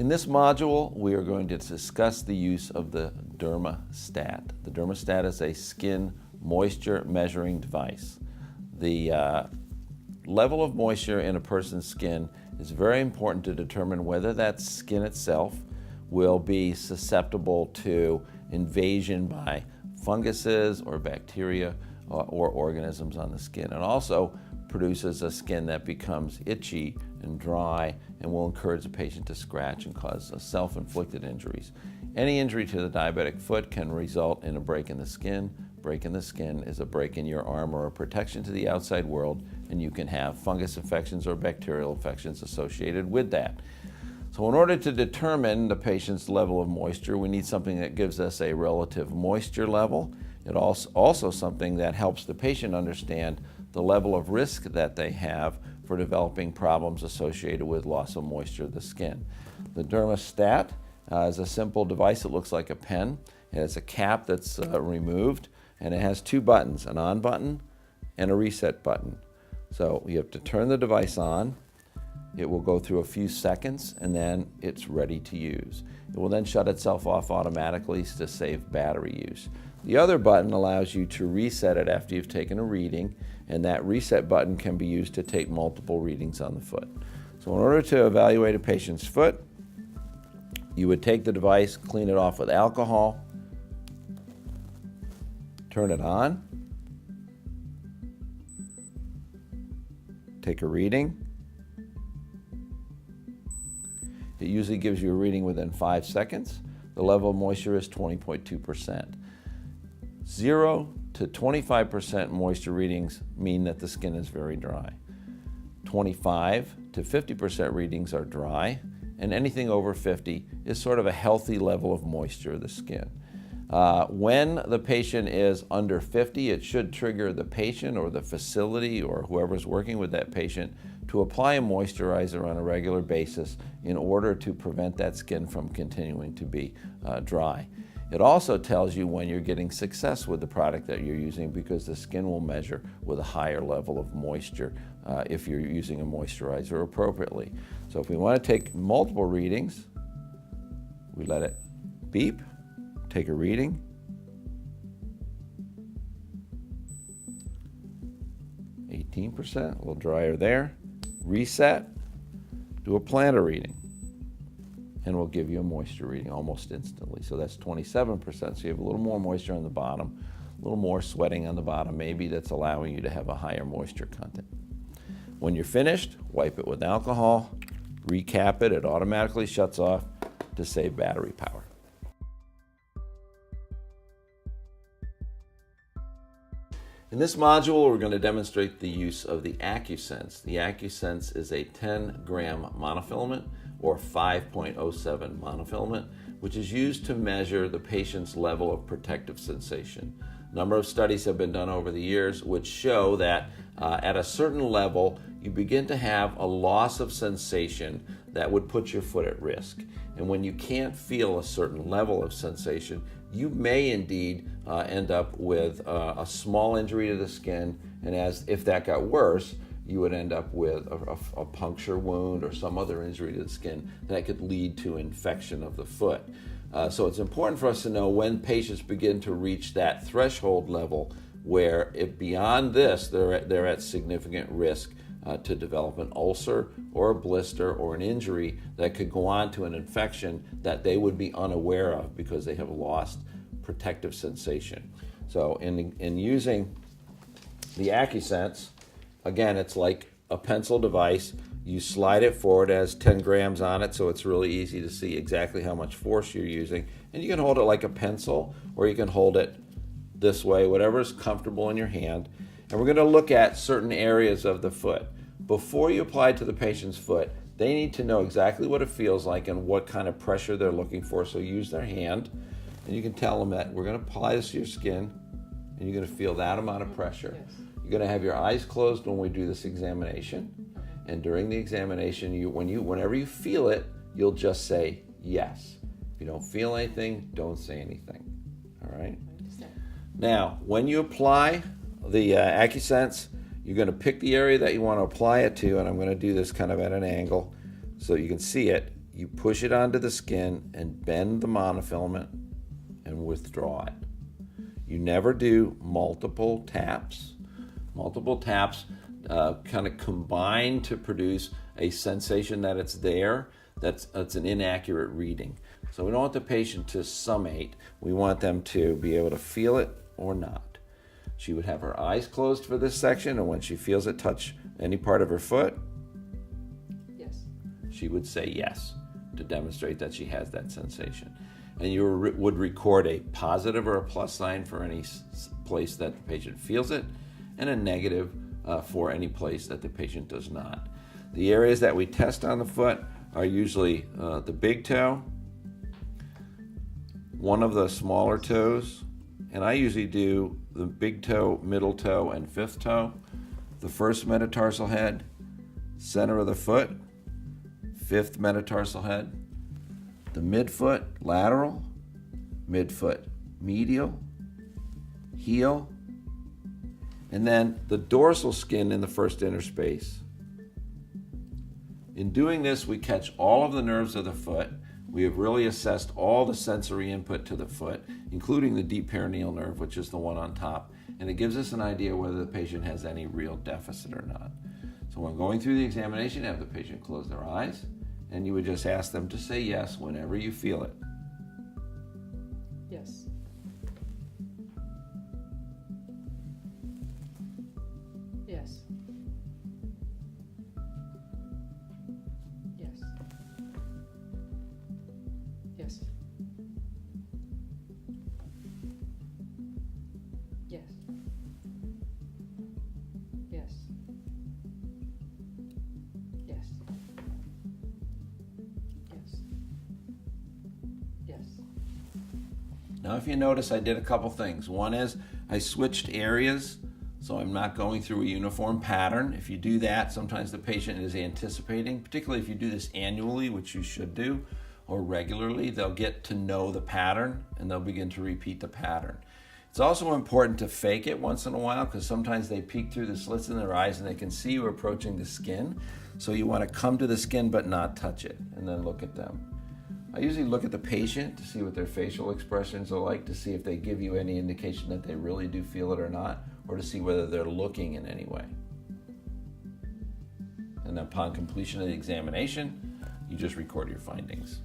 In this module, we are going to discuss the use of the Derma Stat. The Derma Stat is a skin moisture measuring device. The level of moisture in a person's skin is very important to determine whether that skin itself will be susceptible to invasion by funguses or bacteria or organisms on the skin. It also produces a skin that becomes itchy and dry and will encourage the patient to scratch and cause self-inflicted injuries. Any injury to the diabetic foot can result in a break in the skin. Break in the skin is a break in your arm or a protection to the outside world, and you can have fungus infections or bacterial infections associated with that. So in order to determine the patient's level of moisture, we need something that gives us a relative moisture level. It also something that helps the patient understand the level of risk that they have for developing problems associated with loss of moisture of the skin. The Dermis Stat is a simple device that looks like a pen. It has a cap that's removed, and it has two buttons, an on button and a reset button. So you have to turn the device on. It will go through a few seconds, and then it's ready to use. It will then shut itself off automatically to save battery use. The other button allows you to reset it after you've taken a reading, and that reset button can be used to take multiple readings on the foot. So in order to evaluate a patient's foot, you would take the device, clean it off with alcohol, turn it on, take a reading. It usually gives you a reading within 5 seconds. The level of moisture is 20.2%. 0 to 25% moisture readings mean that the skin is very dry. 25 to 50% readings are dry, and anything over 50 is sort of a healthy level of moisture of the skin. When the patient is under 50, it should trigger the patient or the facility or whoever's working with that patient to apply a moisturizer on a regular basis in order to prevent that skin from continuing to be dry. It also tells you when you're getting success with the product that you're using, because the skin will measure with a higher level of moisture if you're using a moisturizer appropriately. So if we want to take multiple readings, we let it beep, take a reading, %, a little drier there, reset, do a plantar reading, and we'll give you a moisture reading almost instantly. So that's 27%, so you have a little more moisture on the bottom, a little more sweating on the bottom, maybe that's allowing you to have a higher moisture content. When you're finished, wipe it with alcohol, recap it, it automatically shuts off to save battery power. In this module, we're going to demonstrate the use of the AccuSense. The AccuSense is a 10-gram monofilament or 5.07 monofilament, which is used to measure the patient's level of protective sensation. A number of studies have been done over the years which show that at a certain level, you begin to have a loss of sensation that would put your foot at risk. And when you can't feel a certain level of sensation, you may indeed end up with a small injury to the skin, and if that got worse, you would end up with a puncture wound or some other injury to the skin that could lead to infection of the foot. So it's important for us to know when patients begin to reach that threshold level where if beyond this, they're at significant risk to develop an ulcer or a blister or an injury that could go on to an infection that they would be unaware of because they have lost protective sensation. So in using the AccuSense, again, it's like a pencil device. You slide it forward, it has 10 grams on it, so it's really easy to see exactly how much force you're using. And you can hold it like a pencil, or you can hold it this way, whatever is comfortable in your hand. And we're going to look at certain areas of the foot. Before you apply it to the patient's foot, they need to know exactly what it feels like and what kind of pressure they're looking for. So use their hand, and you can tell them that we're going to apply this to your skin, and you're going to feel that amount of pressure. Yes. You're going to have your eyes closed when we do this examination. And during the examination, whenever you feel it, you'll just say yes. If you don't feel anything, don't say anything. All right? Now, when you apply the AccuSense, you're going to pick the area that you want to apply it to, and I'm going to do this kind of at an angle so you can see it. you push it onto the skin and bend the monofilament and withdraw it. You never do multiple taps. Multiple taps kind of combine to produce a sensation that it's there. That's an inaccurate reading. So we don't want the patient to summate. We want them to be able to feel it or not. She would have her eyes closed for this section, and when she feels it touch any part of her foot, yes, she would say yes to demonstrate that she has that sensation. And you would record a positive or a plus sign for any place that the patient feels it, and a negative for any place that the patient does not. The areas that we test on the foot are usually the big toe, one of the smaller toes, and I usually do the big toe, middle toe, and fifth toe, the first metatarsal head, center of the foot, fifth metatarsal head, the midfoot lateral, midfoot medial, heel, and then the dorsal skin in the first inner space. In doing this, we catch all of the nerves of the foot. We have really assessed all the sensory input to the foot, including the deep perineal nerve, which is the one on top, and it gives us an idea whether the patient has any real deficit or not. So when going through the examination, have the patient close their eyes, and you would just ask them to say yes whenever you feel it. yes, yes, yes, yes, yes, yes, yes, yes, yes. Now, if you notice, I did a couple things. One is I switched areas, so I'm not going through a uniform pattern. If you do that, sometimes the patient is anticipating, particularly if you do this annually, which you should do, or regularly, they'll get to know the pattern and they'll begin to repeat the pattern. It's also important to fake it once in a while, because sometimes they peek through the slits in their eyes and they can see you approaching the skin. So you want to come to the skin but not touch it, and then look at them. I usually look at the patient to see what their facial expressions are like, to see if they give you any indication that they really do feel it or not, or to see whether they're looking in any way. And upon completion of the examination, you just record your findings.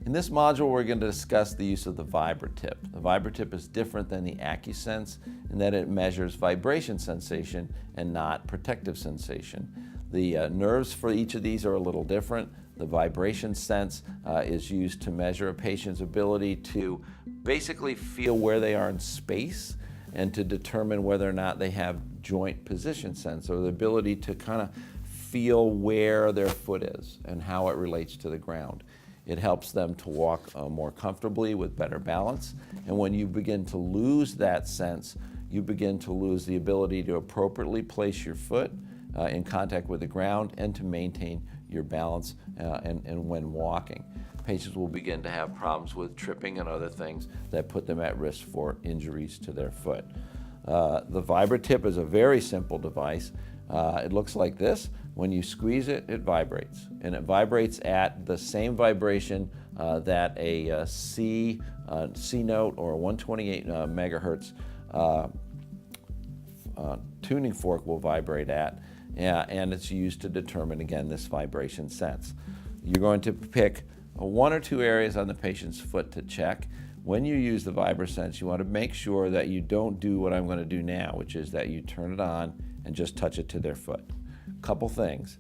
In this module, we're going to discuss the use of the Vibra Tip. The Vibra Tip is different than the AccuSense in that it measures vibration sensation and not protective sensation. The nerves for each of these are a little different. The vibration sense is used to measure a patient's ability to basically feel where they are in space and to determine whether or not they have joint position sense, or the ability to kind of feel where their foot is and how it relates to the ground. It helps them to walk more comfortably with better balance. And when you begin to lose that sense, you begin to lose the ability to appropriately place your foot in contact with the ground and to maintain your balance and when walking. Patients will begin to have problems with tripping and other things that put them at risk for injuries to their foot. The Vibra Tip is a very simple device. It looks like this. When you squeeze it, it vibrates. And it vibrates at the same vibration that a C note or a 128 megahertz tuning fork will vibrate at. And it's used to determine, again, this vibration sense. You're going to pick one or two areas on the patient's foot to check. When you use the VibraSense, you want to make sure that you don't do what I'm going to do now, which is that you turn it on and just touch it to their foot. Couple things.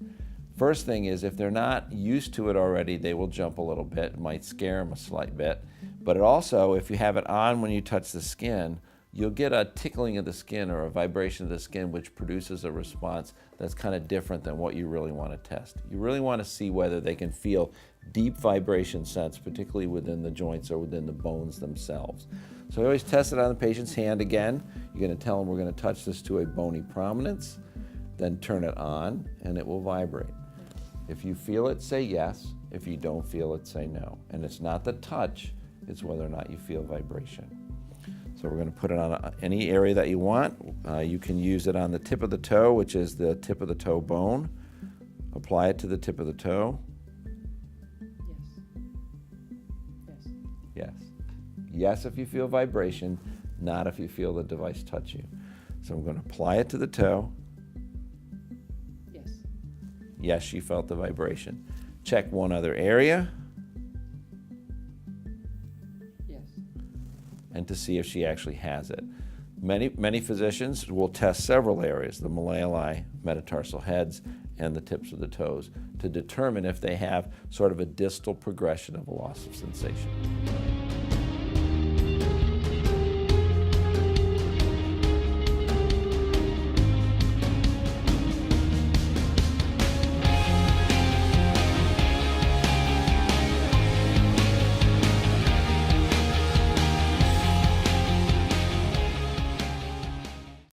First thing is, if they're not used to it already, they will jump a little bit. It might scare them a slight bit. But it also, if you have it on when you touch the skin, you'll get a tickling of the skin or a vibration of the skin, which produces a response that's kind of different than what you really want to test. You really want to see whether they can feel deep vibration sense, particularly within the joints or within the bones themselves. So I always test it on the patient's hand again. You're going to tell them we're going to touch this to a bony prominence, then turn it on, and it will vibrate. If you feel it, say yes. If you don't feel it, say no. And it's not the touch, it's whether or not you feel vibration. So So we're going to put it on any area that you want. You can use it on the tip of the toe, which is the tip of the toe bone. Apply it to the tip of the toe. Yes. Yes. Yes if you feel vibration, not if you feel the device touch you. So I'm going to apply it to the toe. Yes. Yes, she felt the vibration. Check one other area. Yes. And to see if she actually has it. Many physicians will test several areas, the malleoli, metatarsal heads, and the tips of the toes, to determine if they have sort of a distal progression of a loss of sensation.